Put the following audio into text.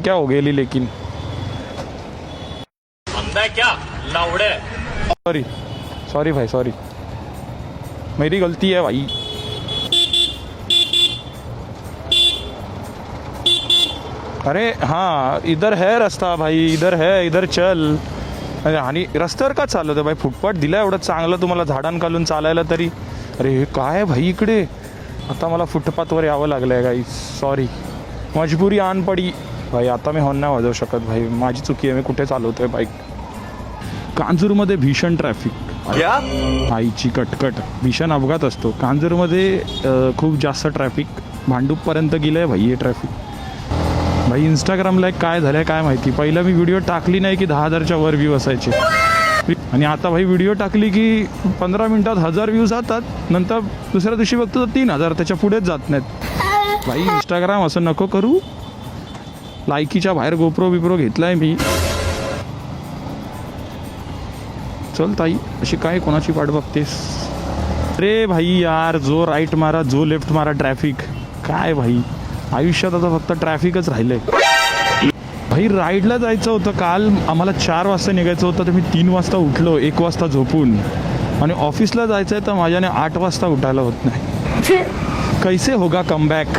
क्या हो गेली लेकिन क्या लावड़े। सॉरी सॉरी भाई सॉरी, मेरी गलती है भाई। अरे हाँ इधर है रस्ता भाई, इधर है, इधर चल। अरे आणि रस्त्यावर का चालवतं भाई? फुटपाथ दिला एवढं चांगलं तुम्हाला झाडांखालून चालायला तरी. अरे हे काय भाई इकडे, आता मला फुटपाथवर यावं लागलं आहे गाईस, सॉरी, मजबुरी आण पडी भाई. आता मी हॉर्न नाही वाजवू शकत भाई, माझी चुकी आहे, मी कुठे चालवतोय बाईक. कांजूरमध्ये भीषण ट्रॅफिक, आईची कटकट, भीषण अपघात असतो कांजूरमध्ये. खूप जास्त ट्रॅफिक, भांडूपपर्यंत गेलं आहे भाई हे ट्रॅफिक. भाई इंस्टाग्रामला काय झालं आहे काय माहिती. पहिला मी व्हिडिओ टाकली नाही की 10,000च्या वर व्ह्यू असायचे, आणि आता भाई व्हिडिओ टाकली की 15 मिनिटात 1000 व्ह्यूज जातात, नंतर दुसऱ्या दिवशी बघतो तर 3000, त्याच्या पुढेच जात नाहीत. भाई इंस्टाग्राम असं नको करू. लायकीच्या बाहेर गोप्रो बिप्रो घेतलाय मी. चल ताई, अशी काय कोणाची वाट बघतेस रे भाई यार. जो राईट मारा, जो लेफ्ट मारा, ट्रॅफिक काय भाई. आयुष्यात आता फक्त ट्रॅफिकच राहिलंय भाई. राईडला जायचं होतं काल आम्हाला, 4 वाजता निघायचं होतं, तर मी 3 वाजता उठलो, 1 वाजता झोपून. आणि ऑफिसला जायचं आहे तर माझ्याने 8 वाजता उठायला होत नाही. कैसे होगा कमबॅक.